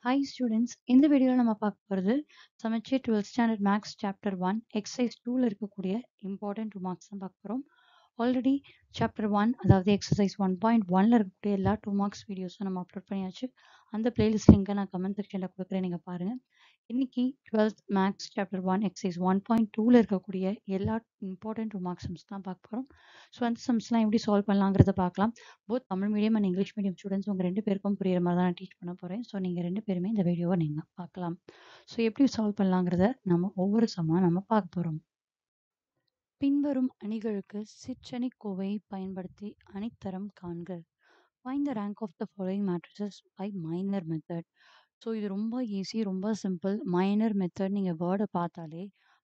Hi students, இந்த வீடியோல நம்ம பார்க்க போறது Samacheer 12th standard maths chapter 1 exercise 2ல இருக்கக்கூடிய இம்பார்ட்டன்ட் 2 மார்க்ஸ் தான் பார்க்க போறோம். ஆல்ரெடி சாப்டர் 1 அதாவது எக்ஸசைஸ் 1.1ல இருக்கக்கூடிய எல்லா 2 மார்க்ஸ் வீடியோஸும் நம்ம அப்லோட் பண்ணியாச்சு. அந்த பிளேலிஸ்ட் லிங்கை நான் கமெண்ட் செக்ஷன்ல கொடுக்குறேன், நீங்க பாருங்க. இன்னைக்கு 12th மேக்ஸ் சாப்டர் 1 எக்ஸசைஸ் 1.2ல இருக்கக்கூடிய எல்லா இம்பார்ட்டன்ட் 2 மார்க்ஸ் சம்ஸ் தான் பார்க்க போறோம். ஸோ அந்த சம்ஸ்லாம் எப்படி சால்வ் பண்ணலாங்கிறத பார்க்கலாம். Both Tamil medium and English medium students உங்க 2 பேருக்கும் புரியுற மாதிரி தான் நான் டீச் பண்ண போறேன். ஸோ நீங்க 2 பேருமே இந்த வீடியோவை நீங்க பார்க்கலாம். ஸோ எப்படி சால்வ் பண்ணலாங்கிறத நம்ம ஒவ்வொரு சம்மா நம்ம பார்க்க போறோம். பின்வரும் அணிகளுக்கு சிற்றணிக்கோவையை பயன்படுத்தி அணித்தரம் காண்க. Find the rank of the following matrices by minor method. So இது ரொம்ப ஈஸி, ரொம்ப சிம்பிள். மைனர் மெத்தட் நீங்கள் வேர்டை பார்த்தாலே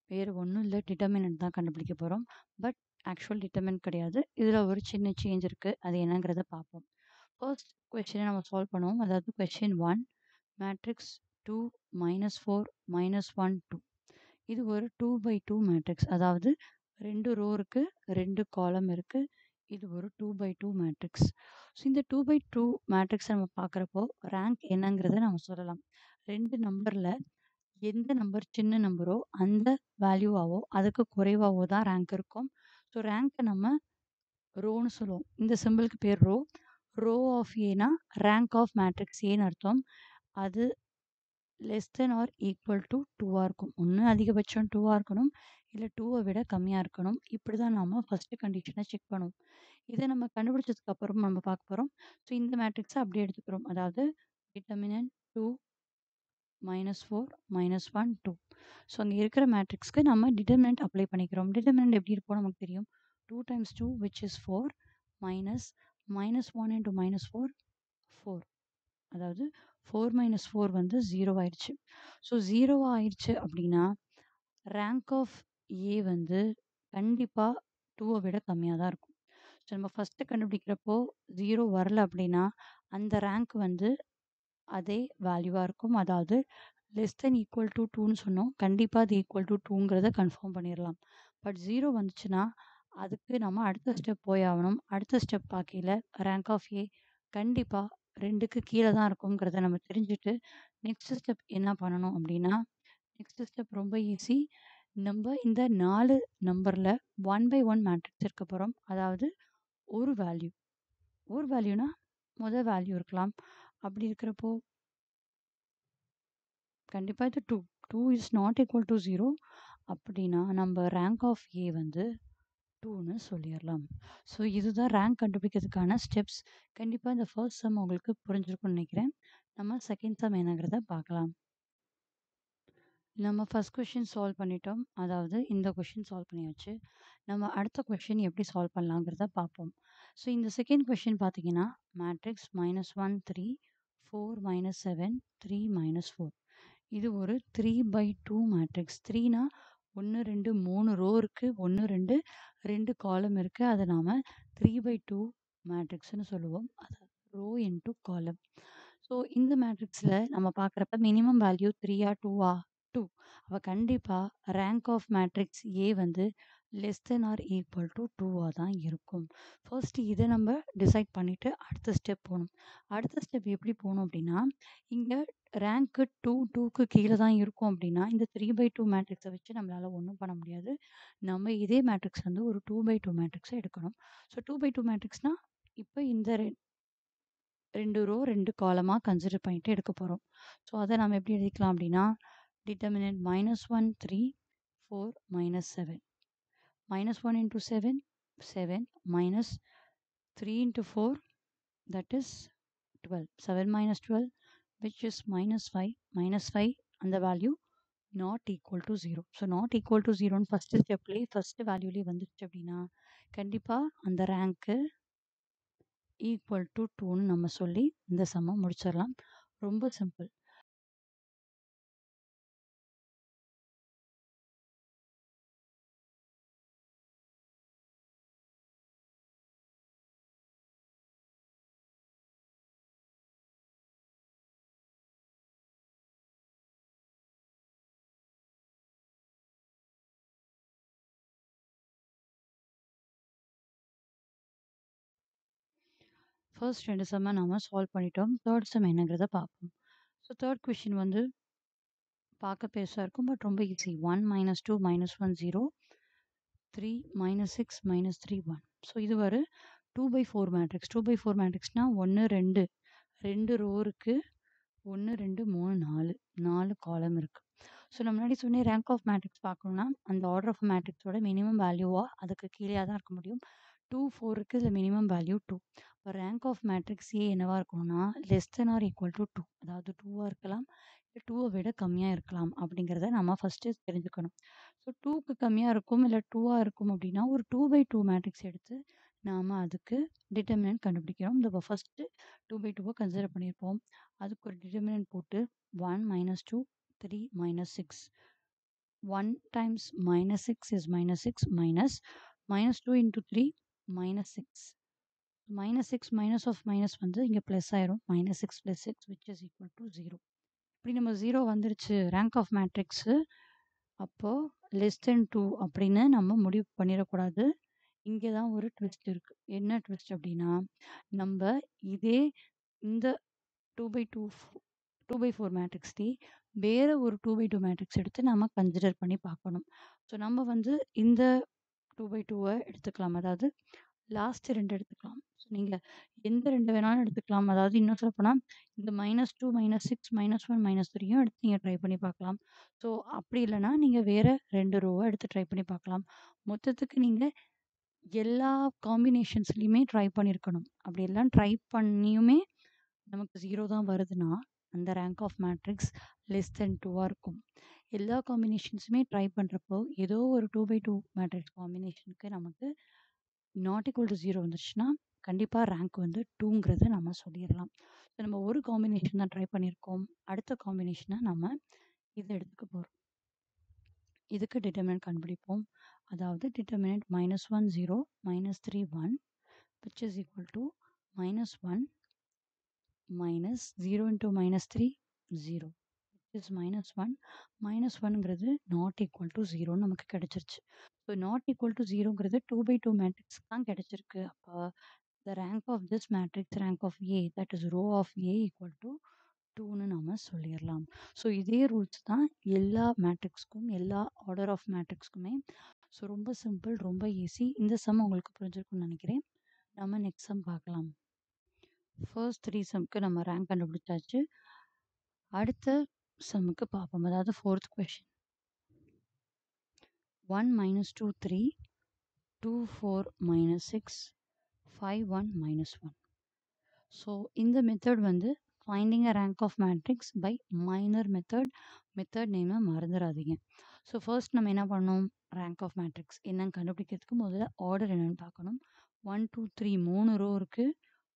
வேறு ஒன்றும் இல்லை, டிட்டர்மினன்ட் தான் கண்டுபிடிக்க போகிறோம். பட் ஆக்சுவல் டிட்டர்மினன்ட் கிடையாது. இதில் ஒரு சின்ன சேஞ்ச் இருக்குது, அது என்னங்கிறத பார்ப்போம். ஃபர்ஸ்ட் கொஸ்டினை நம்ம சால்வ் பண்ணுவோம். அதாவது கொஸ்டின் 1 மேட்ரிக்ஸ் 2 -4 -1 2. இது ஒரு 2x2 மேட்ரிக்ஸ், அதாவது 2 ரோ இருக்கு, 2 காலம் இருக்கு. இது ஒரு 2x2 மேட்ரிக்ஸ். ஸோ இந்த 2x2 மேட்ரிக்ஸ் நம்ம பார்க்குறப்போ ரேங்க் என்னங்கிறத நம்ம சொல்லலாம். 2 நம்பரில் எந்த நம்பர் சின்ன நம்பரோ அந்த வேல்யூவாவோ அதுக்கு குறைவாவோ தான் ரேங்க் இருக்கும். ஸோ ரேங்க்கை நம்ம ரோன்னு சொல்லுவோம். இந்த சிம்பிளுக்கு பேர் ரோ. ரோ ஆஃப் ஏனா ரேங்க் ஆஃப் மேட்ரிக்ஸ் ஏன்னு அர்த்தம். அது less than or equal to 2ஆக இருக்கும். ஒன்று அதிகபட்சம் 2ஆக இருக்கணும், இல்லை 2வை விட கம்மியாக இருக்கணும். இப்படி தான் நம்ம ஃபஸ்ட்டு கண்டிஷனை செக் பண்ணுவோம். இதை நம்ம கண்டுபிடிச்சதுக்கு அப்புறம் நம்ம பார்க்க போகிறோம். ஸோ இந்த மேட்ரிக்ஸை அப்படியே எடுத்துக்கிறோம். அதாவது டிட்டர்மினன்ட் 2 -4 -1 2. ஸோ அங்கே இருக்கிற மேட்ரிக்ஸ்க்கு நம்ம டிட்டர்மினன்ட் அப்ளை பண்ணிக்கிறோம். டிட்டர்மினன்ட் எப்படி இருக்கும் நமக்கு தெரியும். 2 × 2 which is 4 minus -1 × -4 4. அதாவது 4 - 4 வந்து 0 ஆயிடுச்சு. ஸோ 0 ஆயிடுச்சு அப்படின்னா ரேங்க் ஆஃப் ஏ வந்து கண்டிப்பாக 2வை விட கம்மியாக தான் இருக்கும். ஸோ நம்ம ஃபஸ்ட்டு கண்டுபிடிக்கிறப்போ 0 வரல அப்படின்னா அந்த ரேங்க் வந்து அதே வேல்யூவாக இருக்கும். அதாவது லெஸ் தென் ஈக்குவல் டு 2ன்னு சொன்னோம். கண்டிப்பாக அது ஈக்குவல் டு 2ங்கிறத கன்ஃபார்ம் பண்ணிடலாம். பட் 0 வந்துச்சுன்னா அதுக்கு நம்ம அடுத்த ஸ்டெப் போய் ஆகணும். அடுத்த ஸ்டெப் பார்க்கையில் ரேங்க் ஆஃப் ஏ கண்டிப்பாக 2க்கு கீழே தான் இருக்குங்கிறத நம்ம தெரிஞ்சுட்டு நெக்ஸ்ட் ஸ்டெப் என்ன பண்ணணும் அப்படின்னா, நெக்ஸ்ட் ஸ்டெப் ரொம்ப ஈஸி. நம்ம இந்த 4 நம்பரில் 1/1 மேட்ரிக்ஸ் இருக்க போகிறோம். அதாவது ஒரு வேல்யூனா முதல் வேல்யூ இருக்கலாம். அப்படி இருக்கிறப்போ கண்டிப்பாக இது 2 இஸ் நாட் ஈக்குவல் டு 0 அப்படின்னா நம்ம ரேங்க் ஆஃப் ஏ வந்து 2ன்னு சொல்லிடலாம். ஸோ இதுதான் ரேங்க் கண்டுபிடிக்கிறதுக்கான ஸ்டெப்ஸ். கண்டிப்பாக இந்த ஃபர்ஸ்ட் சம் உங்களுக்கு புரிஞ்சிருக்கும்னு நினைக்கிறேன். நம்ம செகண்ட் சம் என்னங்கிறத பார்க்கலாம். நம்ம ஃபர்ஸ்ட் கொஷின் சால்வ் பண்ணிட்டோம். அதாவது இந்த கொஷின் சால்வ் பண்ணியாச்சு. நம்ம அடுத்த கொஷின் எப்படி சால்வ் பண்ணலாங்கிறத பார்ப்போம். ஸோ இந்த செகண்ட் கொஷின் பார்த்தீங்கன்னா மேட்ரிக்ஸ் -1 3 4 -7 3 -4. இது ஒரு 3/2 மேட்ரிக்ஸ். 3னா 1 2 3 ரோ இருக்கு, 1 2 2 காலம் இருக்கு. அதை நாம 3/2 மேட்ரிக்ஸ்னு சொல்லுவோம். அதாவது ரோ இன்டு காலம். ஸோ இந்த மேட்ரிக்ஸில் நம்ம பார்க்குறப்ப மினிமம் வேல்யூ 3ஆ 2ஆ 2. அப்போ கண்டிப்பாக ரேங்க் ஆஃப் மேட்ரிக்ஸ் ஏ வந்து less than or equal to 2ஆக தான் இருக்கும். ஃபர்ஸ்ட் இதை நம்ம டிசைட் பண்ணிவிட்டு அடுத்த ஸ்டெப் போகணும். அடுத்த ஸ்டெப் எப்படி போகணும் அப்படின்னா, இங்கே ரேங்க்கு 2க்கு கீழே தான் இருக்கும் அப்படின்னா இந்த 3/2 மேட்ரிக்ஸை வச்சு நம்மளால் ஒன்றும் பண்ண முடியாது. நம்ம இதே மேட்ரிக்ஸ் வந்து ஒரு 2/2 மேட்ரிக்ஸை எடுக்கணும். ஸோ 2/2 மேட்ரிக்ஸ்னால் இப்போ இந்த 2 ரோ 2 காலமாக கன்சிடர் பண்ணிட்டு எடுக்க போகிறோம். ஸோ அதை நம்ம எப்படி எழுதிக்கலாம் அப்படின்னா, determinant -1 3 4 -7. -1 × 7 7 -3 × 4 that is 12. 7 - 12 which is -5. -5 அந்த value not equal to 0. So not equal to 0ன்னு ஃபஸ்ட்டு ஸ்டெப்லேயே ஃபஸ்ட்டு வேல்யூலேயே வந்துடுச்சு அப்படின்னா கண்டிப்பாக அந்த ரேங்க்கு ஈக்குவல் டு 2ன்னு நம்ம சொல்லி இந்த சம்மை முடிச்சிடலாம். ரொம்ப சிம்பிள். ஃபர்ஸ்ட் 2 சம்மை நாம சால்வ் பண்ணிட்டோம். தேர்ட் சம் என்னங்கிறத பார்ப்போம். ஸோ தேர்ட் கொஷின் வந்து பார்க்க பெருசாக இருக்கும், பட் ரொம்ப ஈஸி. 1 - 2 - 1 0, 3 - 6 - 3 1. ஸோ இது ஒரு 2/4 மேட்ரிக்ஸ். 2/4 மேட்ரிக்ஸ்னா 1 2 2 ரோ இருக்கு, 1 2 3 4 4 காலம் இருக்கு. ஸோ நான் முன்னாடி சொன்னேன், ரேங்க் ஆஃப் மேட்ரிக்ஸ் பார்க்கணும்னா அந்த ஆர்டர் ஆஃப் மேட்ரிக்ஸோட மினிமம் வேல்யூவா அதுக்கு கீழே தான் இருக்க முடியும். 2 4 இருக்கு, இதில் மினிமம் வேல்யூ 2. இப்போ ரேங்க் ஆஃப் மேட்ரிக்ஸ் ஏ என்னவா இருக்கணும்னா less than or equal to 2, அதாவது 2ஆக இருக்கலாம், 2வை விட கம்மியாக இருக்கலாம் அப்படிங்கிறத நம்ம ஃபஸ்ட்டு தெரிஞ்சுக்கணும். ஸோ 2க்கு கம்மியாக இருக்கும் இல்லை 2ஆக இருக்கும் அப்படின்னா ஒரு 2/2 மேட்ரிக்ஸ் எடுத்து நாம் அதுக்கு டிட்டர்மினன்ட் கண்டுபிடிக்கிறோம். இந்த ஃபஸ்ட்டு 2/2 கன்சிடர் பண்ணியிருப்போம். அதுக்கு ஒரு டிட்டர்மினன்ட் போட்டு 1 - 2 3 - 6. 1 times -6 is -6 minus -2 into 3 -6. -6 minus of minus வந்து இங்கே ப்ளஸ் ஆயிரும். -6 + 6 which is equal to 0. இப்படி நம்ம 0 வந்துருச்சு ரேங்க் ஆஃப் மேட்ரிக்ஸு, அப்போது லெஸ் தென் 2 அப்படின்னு நம்ம முடிவு பண்ணிடக்கூடாது. இங்கே தான் ஒரு ட்விஸ்ட் இருக்குது. என்ன ட்விஸ்ட் அப்படின்னா, நம்ம இதே இந்த 2/4 மேட்ரிக்ஸ்லேயே வேறு ஒரு 2/2 மேட்ரிக்ஸ் எடுத்து நம்ம கன்சிடர் பண்ணி பார்க்கணும். ஸோ நம்ம வந்து இந்த 2/2 எடுத்துக்கலாம், அதாவது லாஸ்ட் 2 எடுத்துக்கலாம். ஸோ நீங்கள் எந்த 2 வேணாலும் எடுத்துக்கலாம். அதாவது இன்னும் சொல்லப்போனால் இந்த -2 -6 -1 -3யும் எடுத்து நீங்கள் ட்ரை பண்ணி பார்க்கலாம். ஸோ அப்படி இல்லைன்னா நீங்கள் வேறு 2 ரோவை எடுத்து ட்ரை பண்ணி பார்க்கலாம். மொத்தத்துக்கு நீங்கள் எல்லா காம்பினேஷன்ஸ்லையுமே ட்ரை பண்ணியிருக்கணும். அப்படி எல்லாம் ட்ரை பண்ணியுமே நமக்கு 0 தான் வருதுன்னா அந்த rank of matrix less than 2ஆக இருக்கும். எல்லா காம்பினேஷன்ஸுமே ட்ரை பண்ணுறப்போ ஏதோ ஒரு 2/2 மேட்ரிக்ஸ் காம்பினேஷனுக்கு நமக்கு நாட் ஈக்குவல் டு 0 வந்துருச்சுன்னா கண்டிப்பாக ரேங்க் வந்து 2ங்கிறத நம்ம சொல்லிடலாம். ஸோ நம்ம ஒரு காம்பினேஷன் தான் ட்ரை பண்ணியிருக்கோம், அடுத்த காம்பினேஷனை நம்ம இதை எடுத்துக்க போகிறோம். இதுக்கு டிட்டர்மினன்ட் கண்டுபிடிப்போம். அதாவது determinant -1 0 -3 1 which is equal to -1 minus 0 into -3 0 which is -1. -1ங்கிறது நாட் ஈக்குவல் டு 0 நமக்கு கிடைச்சிருச்சு. ஸோ நாட் ஈக்குவல் டு 0ங்கிறது 2/2 மேட்ரிக்ஸ் தான் கிடைச்சிருக்கு. அப்போ the rank of this matrix, rank of A, that is row of A equal to 2ன்னு நம்ம சொல்லிடலாம். So இதே ரூல்ஸ் தான் எல்லா மேட்ரிக்ஸ்க்கும் எல்லா ஆர்டர் ஆஃப் மேட்ரிக்ஸ்க்குமே. ஸோ ரொம்ப சிம்பிள், ரொம்ப ஈஸி. இந்த சம் உங்களுக்கு புரிஞ்சிருக்கும்னு நினைக்கிறேன். நம்ம நெக்ஸ்ட் சம் பார்க்கலாம். ஃபர்ஸ்ட் 3 சம்க்கு நம்ம ரேங்க் கண்டுபிடிச்சாச்சு. அடுத்த சம்முக்கு பார்ப்போம், அதாவது ஃபோர்த் கொஷின். 1 - 2 3 2 4 - 6 5 1 -1. ஸோ இந்த மெத்தட் வந்து finding a rank of matrix by minor method நேமை மறந்துடாதீங்க. ஸோ ஃபர்ஸ்ட் நம்ம என்ன பண்ணணும், ரேங்க் ஆஃப் மேட்ரிக்ஸ் என்னன்னு கண்டுபிடிக்கிறதுக்கு முதல்ல ஆர்டர் என்னென்னு பார்க்கணும். 1 2 3 3 ரோ இருக்குது,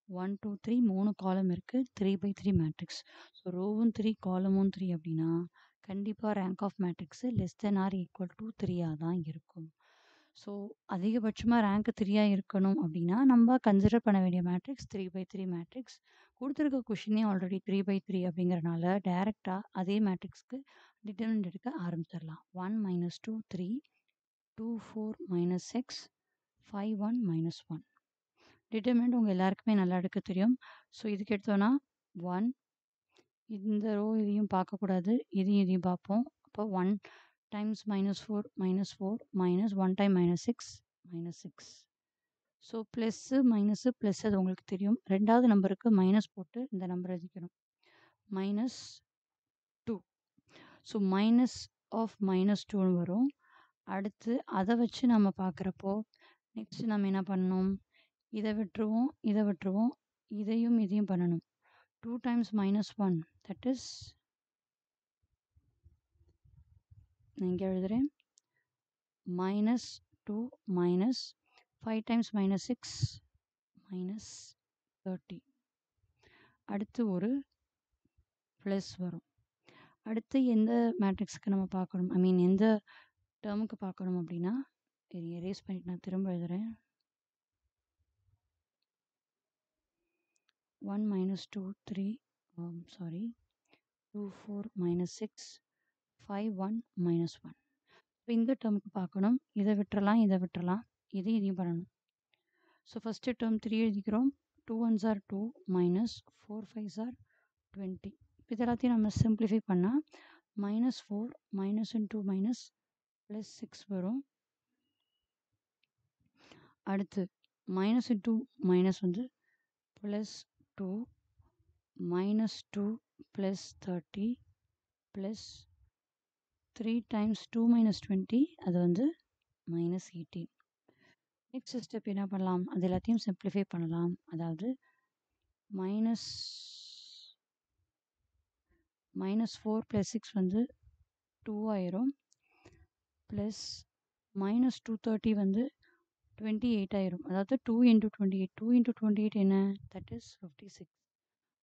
1 2 3 3 காலம் இருக்குது, 3/3 மேட்ரிக்ஸ். ஸோ ரோவும் 3 காலமும் 3 அப்படின்னா கண்டிப்பாக rank of matrix less than or equal to 3ஆக தான் இருக்கும். ஸோ அதிகபட்சமாக ரேங்க் 3ஆக இருக்கணும் அப்படின்னா நம்ம கன்சிடர் பண்ண வேண்டிய மேட்ரிக்ஸ் 3/3 மேட்ரிக்ஸ். கொடுத்துருக்க கொஷினே ஆல்ரெடி 3/3 அப்படிங்கிறனால டைரெக்டாக அதே மேட்ரிக்ஸ்க்கு டிட்டர்மினன்ட் எடுக்க ஆரம்பிச்சிடலாம். 1 - 2 3 2 4 - 6 5 1 -1. டிட்டர்மினன்ட் உங்கள் எல்லாருக்குமே நல்லா எடுக்க தெரியும். ஸோ இதுக்கு எடுத்தோன்னா 1, இந்த ரோ இதையும் பார்க்கக்கூடாது, இதையும் பார்ப்போம். அப்போ 1 times -4 -4 minus 1 time -6 -6. So plus minus plus அது உங்களுக்கு தெரியும். ரெண்டாவது நம்பருக்கு மைனஸ் போட்டு இந்த நம்பர் எழுதிக்கணும், -2. ஸோ மைனஸ் ஆஃப் -2ன்னு வரும். அடுத்து அதை வச்சு நம்ம பார்க்குறப்போ நெக்ஸ்ட் நம்ம என்ன பண்ணணும், இதை விட்டுருவோம், இதையும் பண்ணணும். 2 times -1 தட் இஸ், நான் இங்கே எழுதுகிறேன், -2 minus 5 times -6 -30. அடுத்து ஒரு ப்ளஸ் வரும். அடுத்து எந்த மேட்ரிக்ஸுக்கு நம்ம பார்க்கணும், ஐ மீன் எந்த டேர்முக்கு பார்க்கணும் அப்படின்னா, இதை எரேஸ் பண்ணிட்டு நான் திரும்ப எழுதுகிறேன். 1 - 2 3 2 4 - 6 5 1 -1. இப்போ இந்த டேர்முக்கு பார்க்கணும், இதை விட்டுறலாம், இதையும் பண்ணணும். ஸோ ஃபஸ்ட்டு டேர்ம் 3 எழுதிக்கிறோம். 2 1s are 2 minus 4 5s are 20. இது எல்லாத்தையும் நம்ம சிம்பிளிஃபை பண்ணால் -4 மைனஸ் இன்டூ மைனஸ் ப்ளஸ் 6 வரும். அடுத்து மைனஸ் இன்டூ மைனஸ் வந்து +2 -2 + 30 ப்ளஸ் 3 டைம்ஸ் 2 - 20 அது வந்து -18. நெக்ஸ்ட் ஸ்டெப் என்ன பண்ணலாம், அது எல்லாத்தையும் சிம்பிளிஃபை பண்ணலாம். அதாவது மைனஸ் -4 + 6 வந்து 2 ஆயிரும். ப்ளஸ் -230 வந்து 28 ஆயிரும். அதாவது 2 × 28 2 × 28 என்ன, தட் இஸ் 56.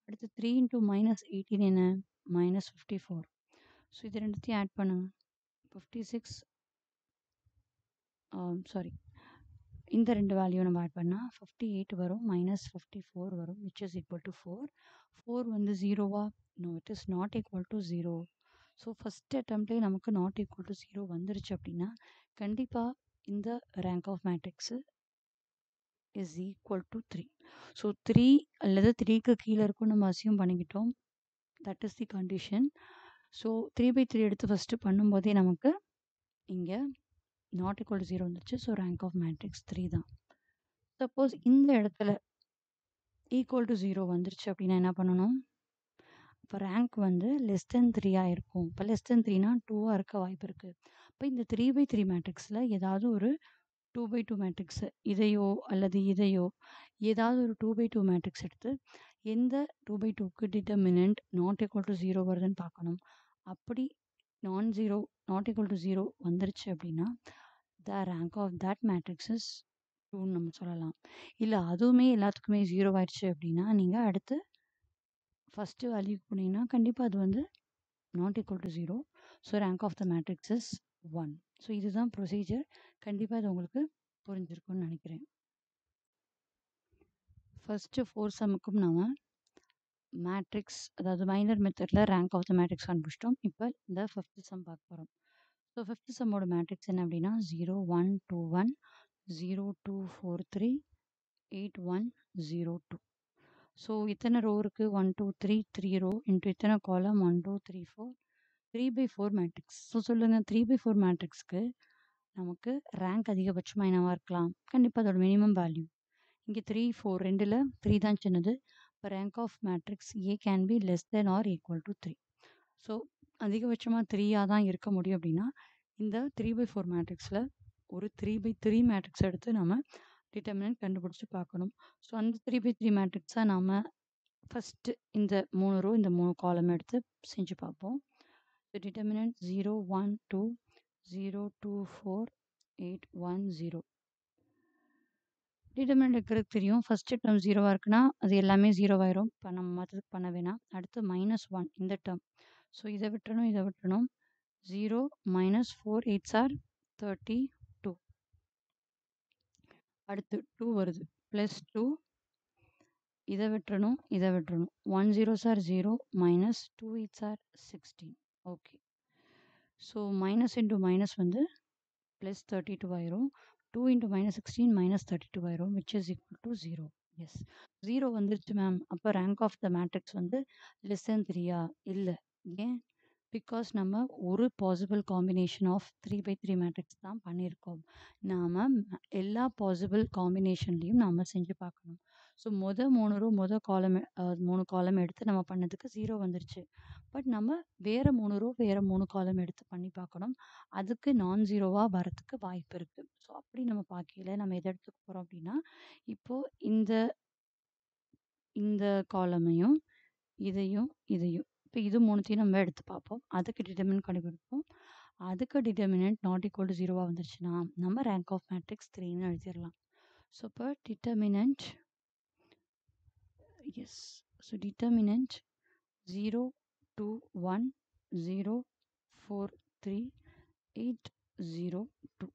அடுத்து 3 × -18 என்ன, -54. ஸோ இது ரெண்டுத்தையும் ஆட் பண்ணுங்க. 56 சாரி, இந்த ரெண்டு வேல்யூ நம்ம ஆட் பண்ணால் 58 வரும், -54 வரும், விச் இஸ் ஈக்குவல் டு 4. 4 வந்து 0வா? No, it is not equal to 0. So first அட்டம்ப்ட்லேயே நமக்கு நாட் ஈக்குவல் டு 0 வந்துருச்சு அப்படின்னா கண்டிப்பாக இந்த rank of matrix is equal to 3. So 3 அல்லது 3க்கு கீழே இருக்கும்னு நம்ம அசியூம் பண்ணிக்கிட்டோம். That is the condition. So 3/3 எடுத்து ஃபஸ்ட்டு பண்ணும்போதே நமக்கு இங்கே நாட் ஈக்குவல் டு 0 வந்துச்சு. ஸோ ரேங்க் ஆஃப் மேட்ரிக்ஸ் 3 தான். சப்போஸ் இந்த இடத்துல ஈக்குவல் டு 0 வந்துருச்சு அப்படின்னா என்ன பண்ணணும், இப்போ ரேங்க் வந்து லெஸ் தென் 3 இருக்கும். இப்போ லெஸ் தென் 3னா 2 இருக்க வாய்ப்பு இருக்குது. இப்போ இந்த 3/3 மேட்ரிக்ஸில் ஏதாவது ஒரு 2/2 மேட்ரிக்ஸு இதையோ அல்லது இதையோ ஏதாவது ஒரு 2/2 மேட்ரிக்ஸ் எடுத்து எந்த 2/2க்கு டிட்டர்மினன்ட் நாட் ஈக்குவல் டு 0 வருதுன்னு பார்க்கணும். அப்படி நாட் ஈக்குவல் டு 0 வந்துருச்சு அப்படின்னா the rank of that matrix is 2ன்னு நம்ம சொல்லலாம். இல்லை அதுவுமே எல்லாத்துக்குமே 0 ஆயிடுச்சு அப்படின்னா நீங்கள் அடுத்து ஃபஸ்ட்டு வேல்யூ போனீங்கன்னா கண்டிப்பாக அது வந்து not equal to 0. So rank of the matrix is 1. So இதுதான் ப்ரொசீஜர். கண்டிப்பாக இது உங்களுக்கு புரிஞ்சிருக்கும்னு நினைக்கிறேன். ஃபஸ்ட்டு 4 சம்முக்கும் நாம் மேட்ரிக்ஸ், அதாவது மைனர் மெத்தடில் ரேங்க் ஆஃப் த மேட்ரிக்ஸ் கண்டுபிடிச்சிட்டோம். இப்போ இந்த 5th சம் பார்க்க போகிறோம். ஸோ 5th சம்மோட மேட்ரிக்ஸ் என்ன அப்படின்னா 0 1 2 1 0 2 4 3 8 1 0 2. ஸோ இத்தனை ரோ இருக்குது, 1 2 3 3 ரோ இன்ட்டு இத்தனை காலம் 1 2 3 4 3/4 மேட்ரிக்ஸ். ஸோ சொல்லுங்கள், 3/4 மேட்ரிக்ஸ்க்கு நமக்கு ரேங்க் அதிகபட்சமாக என்னவாக இருக்கலாம்? கண்டிப்பாக அதோட மினிமம் வேல்யூ இங்கே 3 4 ரெண்டில் 3 தான் சின்னது. இப்போ rank of matrix A can be less than or equal to 3. So அதிகபட்சமாக 3யாக தான் இருக்க முடியும். அப்படின்னா இந்த 3/4 மேட்ரிக்ஸில் ஒரு 3/3 மேட்ரிக்ஸ் எடுத்து நம்ம டிட்டர்மினன்ட் கண்டுபிடிச்சி பார்க்கணும். ஸோ அந்த 3/3 மேட்ரிக்ஸை நாம் ஃபஸ்ட்டு இந்த 3 ரோ இந்த 3 காலம் எடுத்து செஞ்சு பார்ப்போம். So determinant 0 1 2 0 2 4 8 1 0. டிட்டர்மினன்ட் இருக்கிறது தெரியும். ஃபஸ்ட்டு டேர்ம் 0வாக இருக்குன்னா அது எல்லாமே 0 ஆயிரும். இப்போ நம்ம மற்றதுக்கு பண்ண வேணாம். அடுத்து -1 இந்த டேர்ம். ஸோ இதை விட்டுறணும், இதை விட்டுறணும். 0 -4 8s are 32. அடுத்து 2 வருது, +2 இதை விட்டுறணும், இதை விட்டுறணும். 1 0s are 0 -2 8s are 16. Okay. So minus into minus வந்து +32 ஆயிரும். 2 × -16 -32 ஆயிரும், which is equal to 0. Yes, 0 வந்துருச்சு மேம். அப்போ ரேங்க் ஆஃப் த மேட்ரிக்ஸ் வந்து லெஸ் தென் 3யா? இல்லை. ஏன்? பிகாஸ் நம்ம ஒரு பாசிபிள் காம்பினேஷன் ஆஃப் 3/3 மேட்ரிக்ஸ் தான் பண்ணியிருக்கோம். நாம் எல்லா பாசிபிள் காம்பினேஷன்லேயும் நாம் செஞ்சு பார்க்கணும். ஸோ மூணு ரோ காலம் 3 காலம் எடுத்து நம்ம பண்ணதுக்கு 0 வந்துருச்சு. பட் நம்ம வேறு 3 ரோ வேறு 3 காலம் எடுத்து பண்ணி பார்க்கணும். அதுக்கு நான் ஜீரோவாக வரத்துக்கு வாய்ப்பு இருக்குது. ஸோ அப்படி நம்ம பார்க்கையில நம்ம எதை எடுத்துக்க போகிறோம் அப்படின்னா, இப்போது இந்த காலமையும் இதையும் இப்போ இது மூணுத்தையும் நம்ம எடுத்து பார்ப்போம். அதுக்கு டிட்டர்மினன்ட் கண்டுபிடிப்போம். அதுக்கு டிட்டர்மினன்ட் நாட் ஈக்குவல் டு 0வாக வந்துருச்சுன்னா நம்ம ரேங்க் ஆஃப் மேட்ரிக்ஸ் 3ன்னு எழுதிடலாம். ஸோ இப்போ டிட்டர்மினன்ட் எஸ், ஸோ டிட்டர்மினன்ட் 0 2 1 0 4 3 8 0 2.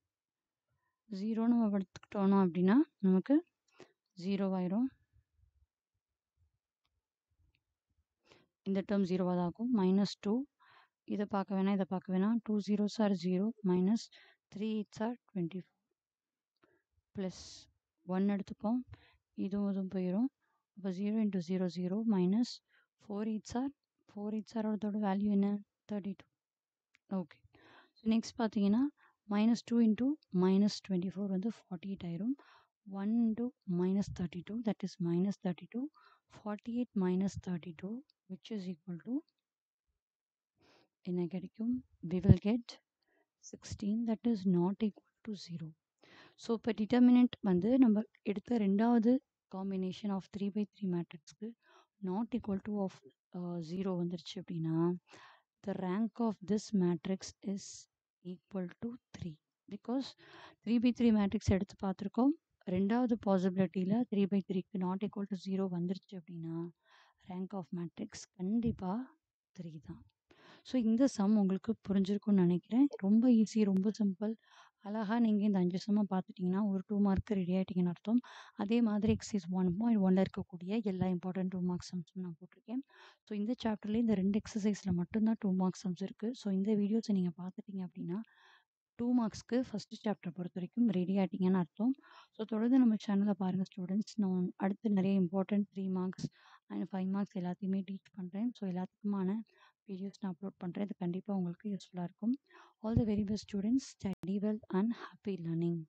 0 நம்ம எடுத்துக்கிட்டோம் அப்படின்னா நமக்கு 0 ஆயிரும். இந்த டேர்ம் 0வாக தான் ஆகும். -2 இதை பார்க்க வேணாம், இதை பார்க்க வேணாம். 2 0s are 0 -3 8s are 24 plus 1 எடுத்துப்போம். இதுவும் போயிடும். அப்போ 0 × 0 0 -4 8s are 4 8s are அதோட வேல்யூ என்ன 32. ஓகே. ஸோ நெக்ஸ்ட் பார்த்தீங்கன்னா -2 இன்ட்டு -24 வந்து 48 ஆயிரும். 1 into -32 that is -32. 48 -32 which is equal to என்ன கிடைக்கும்? We will get 16 that is not equal to 0. So இப்போ டிட்டர்மினன்ட் வந்து நம்ம எடுத்த ரெண்டாவது காம்பினேஷன் ஆஃப் 3/3 மேட்ரிக்ஸ்க்கு நாட் ஈக்குவல் டு ஆஃப் 0 வந்துருச்சு அப்படின்னா the rank of this matrix is equal to 3 because 3/3 matrix எடுத்து பார்த்துருக்கோம். ரெண்டாவது பாசிபிலிட்டியில் 3/3க்கு நாட் ஈக்குவல் டு 0 வந்துருச்சு அப்படின்னா ரேங்க் ஆஃப் மேட்ரிக்ஸ் கண்டிப்பாக 3 தான். ஸோ இந்த சம் உங்களுக்கு புரிஞ்சிருக்கும்னு நினைக்கிறேன். ரொம்ப ஈஸி, ரொம்ப சிம்பிள். அழகாக நீங்கள் இந்த 5 சம்மை பார்த்துட்டிங்கன்னா ஒரு 2 மார்க்கு ரெடி ஆகிட்டிங்கன்னு அர்த்தம். அதே மாதிரி எக்ஸசைஸ் 1.1ல் இருக்கக்கூடிய எல்லா இம்பார்ட்டன்ட் 2 மார்க்ஸ் சம்ஸும் நான் போட்டிருக்கேன். ஸோ இந்த சாப்டர்லேயே இந்த 2 எக்ஸசைஸில் மட்டும்தான் 2 மார்க்ஸ் சம்ஸ் இருக்குது. ஸோ இந்த வீடியோஸை நீங்கள் பார்த்துட்டிங்க அப்படின்னா 2 மார்க்ஸ்க்கு ஃபஸ்ட்டு சாப்டர் பொறுத்த வரைக்கும் ரெடி ஆகிட்டிங்கன்னு அர்த்தம். ஸோ தொடர்ந்து நம்ம சேனலை பாருங்கள் ஸ்டூடெண்ட்ஸ். நான் அடுத்து நிறைய இம்பார்ட்டன்ட் 3 மார்க்ஸ் அண்ட் 5 மார்க்ஸ் எல்லாத்தையுமே டீச் பண்ணுறேன். ஸோ எல்லாத்துக்குமான வீடியோஸ் நான் அப்லோட் பண்ணுறேன். இது கண்டிப்பாக உங்களுக்கு யூஸ்ஃபுல்லாக இருக்கும். All the very best students. Study well and happy learning.